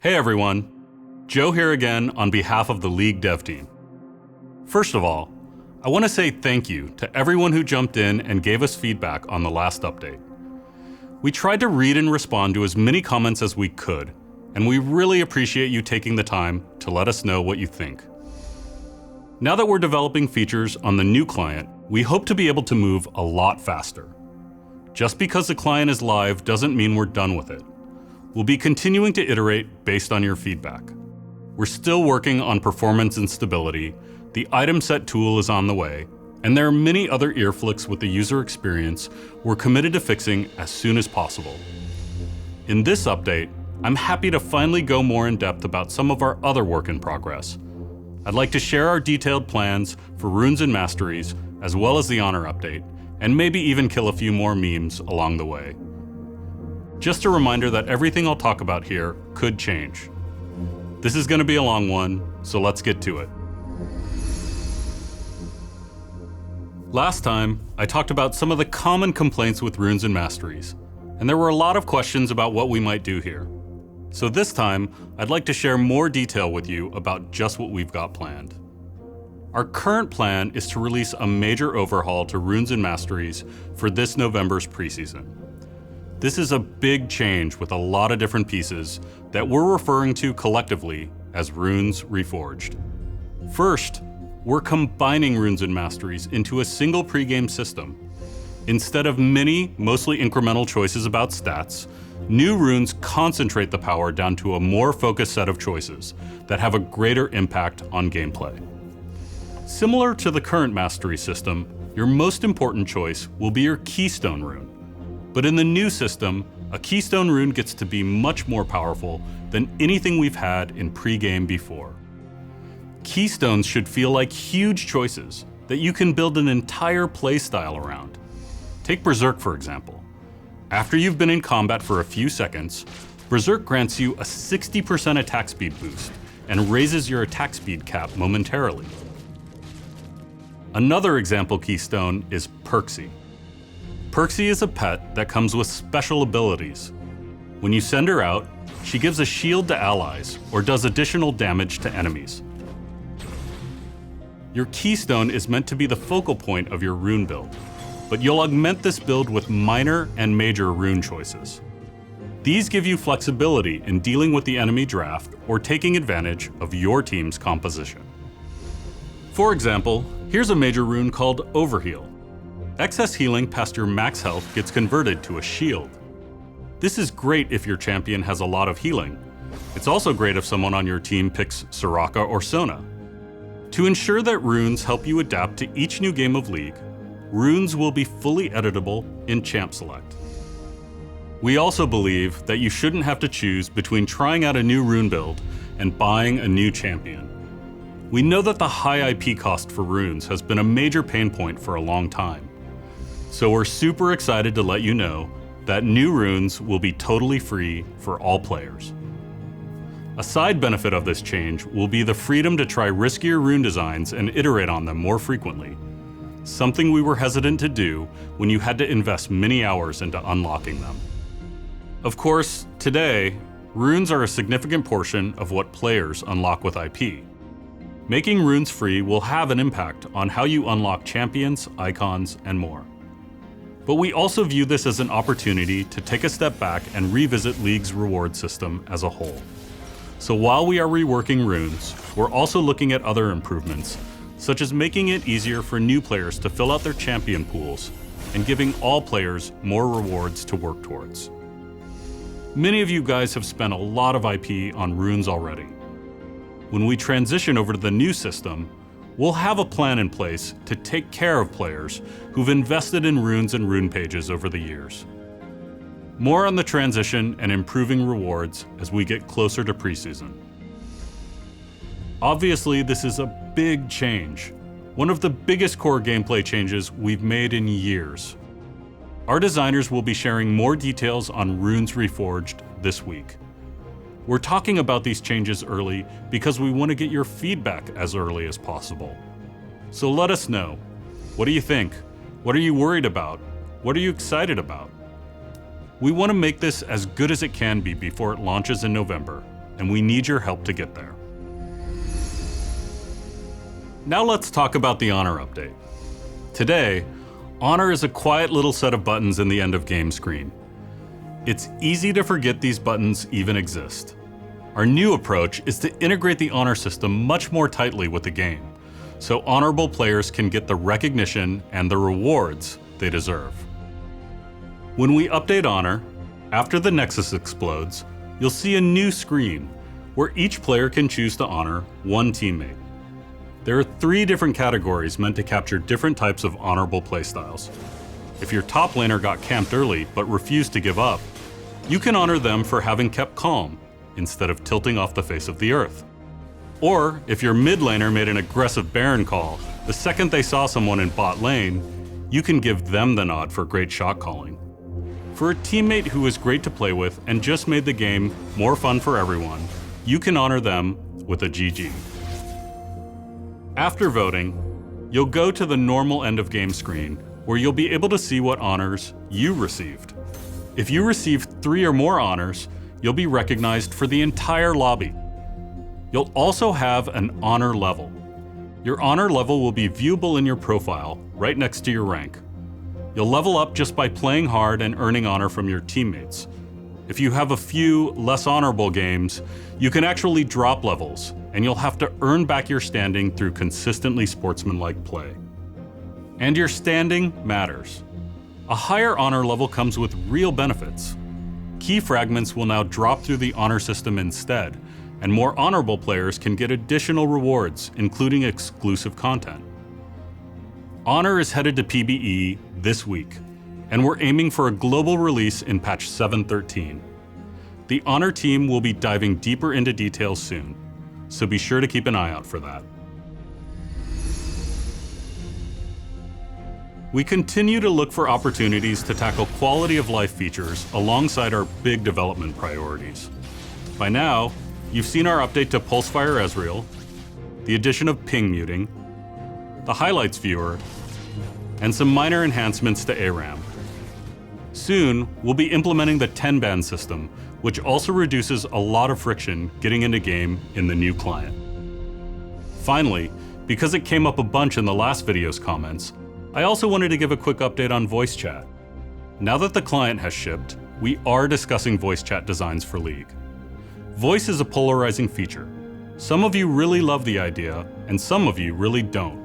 Hey everyone, Joe here again on behalf of the League dev team. First of all, I want to say thank you to everyone who jumped in and gave us feedback on the last update. We tried to read and respond to as many comments as we could, and we really appreciate you taking the time to let us know what you think. Now that we're developing features on the new client, we hope to be able to move a lot faster. Just because the client is live doesn't mean we're done with it. We'll be continuing to iterate based on your feedback. We're still working on performance and stability, the item set tool is on the way, and there are many other ear flicks with the user experience we're committed to fixing as soon as possible. In this update, I'm happy to finally go more in depth about some of our other work in progress. I'd like to share our detailed plans for Runes and Masteries, as well as the Honor update, and maybe even kill a few more memes along the way. Just a reminder that everything I'll talk about here could change. This is going to be a long one, so let's get to it. Last time, I talked about some of the common complaints with Runes and Masteries, and there were a lot of questions about what we might do here. So this time, I'd like to share more detail with you about just what we've got planned. Our current plan is to release a major overhaul to Runes and Masteries for this November's preseason. This is a big change with a lot of different pieces that we're referring to collectively as Runes Reforged. First, we're combining Runes and Masteries into a single pregame system. Instead of many, mostly incremental choices about stats, new runes concentrate the power down to a more focused set of choices that have a greater impact on gameplay. Similar to the current Mastery system, your most important choice will be your Keystone rune. But in the new system, a Keystone rune gets to be much more powerful than anything we've had in pre-game before. Keystones should feel like huge choices that you can build an entire playstyle around. Take Berserk for example. After you've been in combat for a few seconds, Berserk grants you a 60% attack speed boost and raises your attack speed cap momentarily. Another example Keystone is Perksy. Perksy is a pet that comes with special abilities. When you send her out, she gives a shield to allies or does additional damage to enemies. Your Keystone is meant to be the focal point of your rune build, but you'll augment this build with minor and major rune choices. These give you flexibility in dealing with the enemy draft or taking advantage of your team's composition. For example, here's a major rune called Overheal. Excess healing past your max health gets converted to a shield. This is great if your champion has a lot of healing. It's also great if someone on your team picks Soraka or Sona. To ensure that runes help you adapt to each new game of League, runes will be fully editable in Champ Select. We also believe that you shouldn't have to choose between trying out a new rune build and buying a new champion. We know that the high IP cost for runes has been a major pain point for a long time. So we're super excited to let you know that new runes will be totally free for all players. A side benefit of this change will be the freedom to try riskier rune designs and iterate on them more frequently, something we were hesitant to do when you had to invest many hours into unlocking them. Of course, today, runes are a significant portion of what players unlock with IP. Making runes free will have an impact on how you unlock champions, icons, and more. But we also view this as an opportunity to take a step back and revisit League's reward system as a whole. So while we are reworking runes, we're also looking at other improvements, such as making it easier for new players to fill out their champion pools and giving all players more rewards to work towards. Many of you guys have spent a lot of IP on runes already. When we transition over to the new system, we'll have a plan in place to take care of players who've invested in runes and rune pages over the years. More on the transition and improving rewards as we get closer to preseason. Obviously, this is a big change, one of the biggest core gameplay changes we've made in years. Our designers will be sharing more details on Runes Reforged this week. We're talking about these changes early because we want to get your feedback as early as possible. So let us know. What do you think? What are you worried about? What are you excited about? We want to make this as good as it can be before it launches in November, and we need your help to get there. Now let's talk about the Honor update. Today, Honor is a quiet little set of buttons in the end of game screen. It's easy to forget these buttons even exist. Our new approach is to integrate the Honor system much more tightly with the game, so honorable players can get the recognition and the rewards they deserve. When we update Honor, after the Nexus explodes, you'll see a new screen where each player can choose to honor one teammate. There are 3 different categories meant to capture different types of honorable playstyles. If your top laner got camped early but refused to give up, you can honor them for having kept calm instead of tilting off the face of the earth. Or if your mid laner made an aggressive Baron call the second they saw someone in bot lane, you can give them the nod for great shot calling. For a teammate who is great to play with and just made the game more fun for everyone, you can honor them with a GG. After voting, you'll go to the normal end of game screen where you'll be able to see what honors you received. If you received 3 or more honors, you'll be recognized for the entire lobby. You'll also have an honor level. Your honor level will be viewable in your profile right next to your rank. You'll level up just by playing hard and earning honor from your teammates. If you have a few less honorable games, you can actually drop levels, and you'll have to earn back your standing through consistently sportsmanlike play. And your standing matters. A higher honor level comes with real benefits. Key fragments will now drop through the honor system instead, and more honorable players can get additional rewards, including exclusive content. Honor is headed to PBE this week, and we're aiming for a global release in patch 7.13. The Honor team will be diving deeper into details soon, so be sure to keep an eye out for that. We continue to look for opportunities to tackle quality of life features alongside our big development priorities. By now, you've seen our update to Pulsefire Ezreal, the addition of ping muting, the highlights viewer, and some minor enhancements to ARAM. Soon, we'll be implementing the 10-ban system, which also reduces a lot of friction getting into game in the new client. Finally, because it came up a bunch in the last video's comments, I also wanted to give a quick update on voice chat. Now that the client has shipped, we are discussing voice chat designs for League. Voice is a polarizing feature. Some of you really love the idea, and some of you really don't.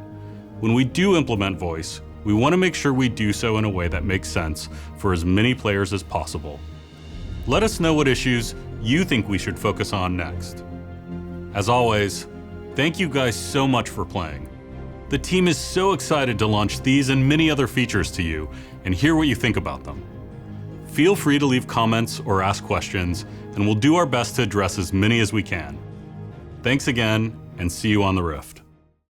When we do implement voice, we want to make sure we do so in a way that makes sense for as many players as possible. Let us know what issues you think we should focus on next. As always, thank you guys so much for playing. The team is so excited to launch these and many other features to you and hear what you think about them. Feel free to leave comments or ask questions, and we'll do our best to address as many as we can. Thanks again, and see you on the Rift.